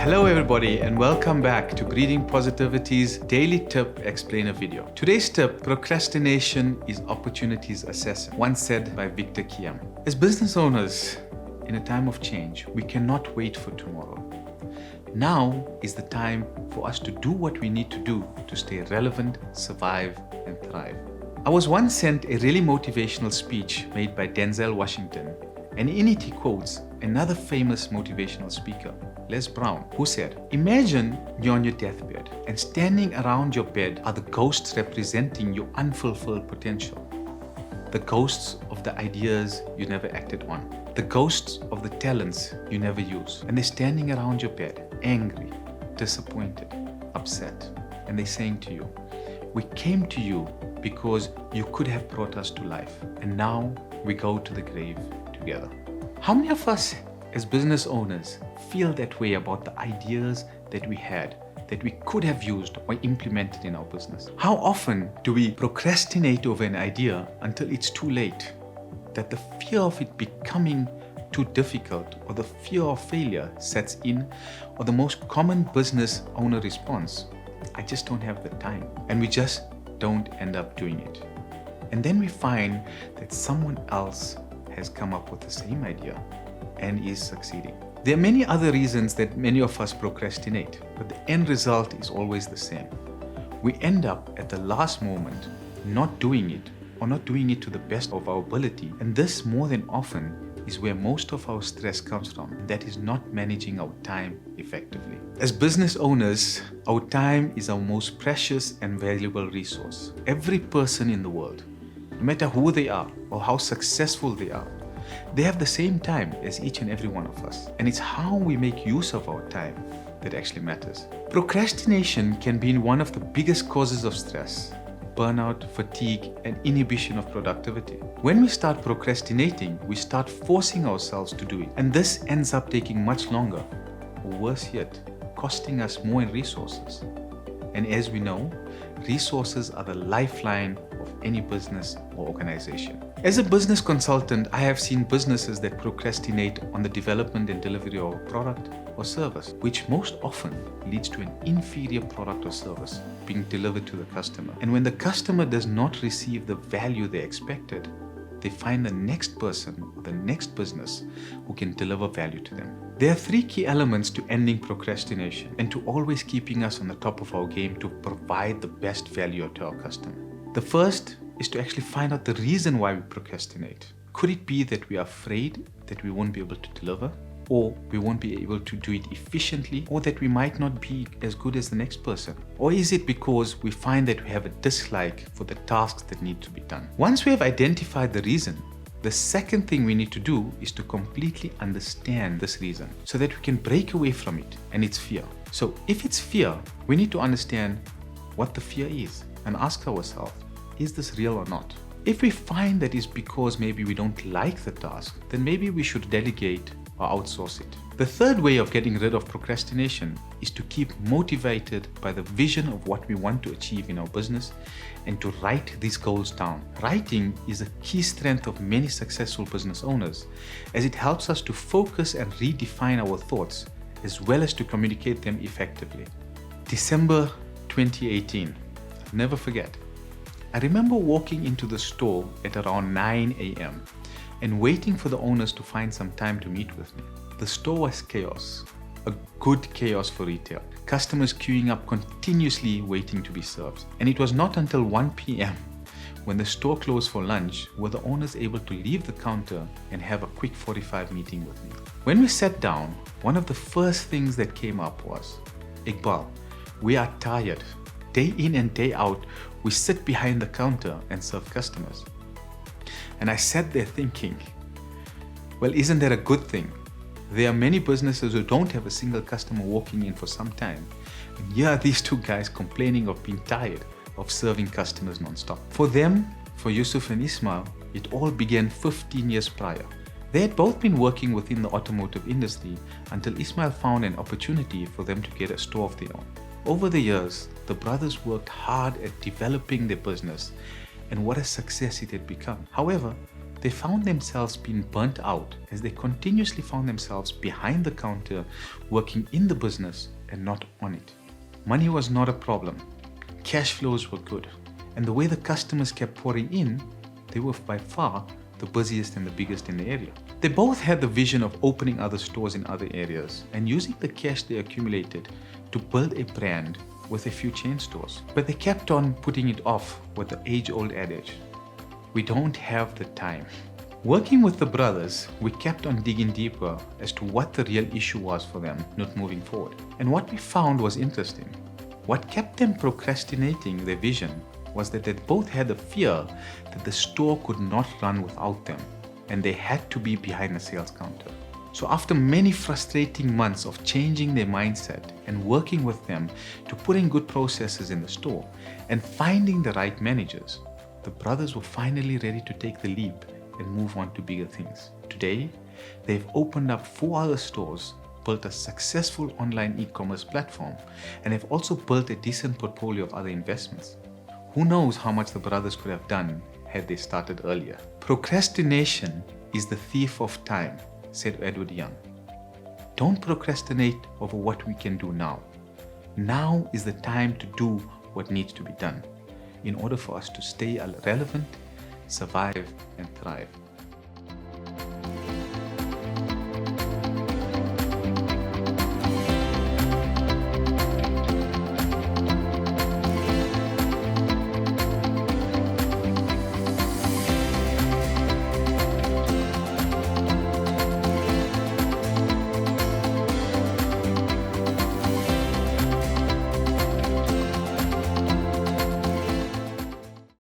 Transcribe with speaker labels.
Speaker 1: Hello everybody and welcome back to Breeding Positivity's Daily Tip Explainer video. Today's tip, procrastination is opportunity's assassin, once said by Victor Kiam. As business owners, in a time of change, we cannot wait for tomorrow. Now is the time for us to do what we need to do to stay relevant, survive and thrive. I was once sent a really motivational speech made by Denzel Washington, and in it he quotes another famous motivational speaker, Les Brown, who said, "Imagine you're on your deathbed and standing around your bed are the ghosts representing your unfulfilled potential. The ghosts of the ideas you never acted on. The ghosts of the talents you never use. And they're standing around your bed, angry, disappointed, upset. And they're saying to you, we came to you because you could have brought us to life. And now we go to the grave together." How many of us as business owners feel that way about the ideas that we had, that we could have used or implemented in our business? How often do we procrastinate over an idea until it's too late? That the fear of it becoming too difficult or the fear of failure sets in, or the most common business owner response, I just don't have the time. And we just don't end up doing it. And then we find that someone else has come up with the same idea and is succeeding. There are many other reasons that many of us procrastinate, but the end result is always the same. We end up at the last moment not doing it, or not doing it to the best of our ability, and this more than often is where most of our stress comes from, and that is not managing our time effectively. As business owners, our time is our most precious and valuable resource. Every person in the world, no matter who they are or how successful they are, they have the same time as each and every one of us. And it's how we make use of our time that actually matters. Procrastination can be one of the biggest causes of stress, burnout, fatigue, and inhibition of productivity. When we start procrastinating, we start forcing ourselves to do it. And this ends up taking much longer, or worse yet, costing us more in resources. And as we know, resources are the lifeline of any business or organization. As a business consultant, I have seen businesses that procrastinate on the development and delivery of a product or service, which most often leads to an inferior product or service being delivered to the customer. And when the customer does not receive the value they expected, they find the next person or the next business who can deliver value to them. There are three key elements to ending procrastination and to always keeping us on the top of our game to provide the best value to our customer. The first is to actually find out the reason why we procrastinate. Could it be that we are afraid that we won't be able to deliver, or we won't be able to do it efficiently, or that we might not be as good as the next person? Or is it because we find that we have a dislike for the tasks that need to be done? Once we have identified the reason, the second thing we need to do is to completely understand this reason so that we can break away from it, and it's fear. So if it's fear, we need to understand what the fear is and ask ourselves, is this real or not? If we find that it's because maybe we don't like the task, then maybe we should delegate or outsource it. The third way of getting rid of procrastination is to keep motivated by the vision of what we want to achieve in our business and to write these goals down. Writing is a key strength of many successful business owners, as it helps us to focus and redefine our thoughts as well as to communicate them effectively. December 2018, I'll never forget. I remember walking into the store at around 9 a.m. and waiting for the owners to find some time to meet with me. The store was chaos, a good chaos for retail. Customers queuing up continuously waiting to be served. And it was not until 1 p.m. when the store closed for lunch were the owners able to leave the counter and have a quick 45 meeting with me. When we sat down, one of the first things that came up was, "Iqbal, we are tired. Day in and day out, we sit behind the counter and serve customers." And I sat there thinking, well, isn't that a good thing? There are many businesses who don't have a single customer walking in for some time. And here are these two guys complaining of being tired of serving customers non-stop. For them, for Yusuf and Ismail, it all began 15 years prior. They had both been working within the automotive industry until Ismail found an opportunity for them to get a store of their own. Over the years, the brothers worked hard at developing their business, and what a success it had become. However, they found themselves being burnt out as they continuously found themselves behind the counter, working in the business and not on it. Money was not a problem. Cash flows were good. And the way the customers kept pouring in, they were by far the busiest and the biggest in the area. They both had the vision of opening other stores in other areas and using the cash they accumulated to build a brand with a few chain stores. But they kept on putting it off with the age-old adage, we don't have the time. Working with the brothers, we kept on digging deeper as to what the real issue was for them not moving forward. And what we found was interesting. What kept them procrastinating their vision was that they both had the fear that the store could not run without them and they had to be behind the sales counter. So after many frustrating months of changing their mindset and working with them to put in good processes in the store and finding the right managers, the brothers were finally ready to take the leap and move on to bigger things. Today, they've opened up 4 other stores, built a successful online e-commerce platform, and have also built a decent portfolio of other investments. Who knows how much the brothers could have done had they started earlier. Procrastination is the thief of time, said Edward Young. Don't procrastinate over what we can do now. Now is the time to do what needs to be done in order for us to stay relevant, survive, and thrive.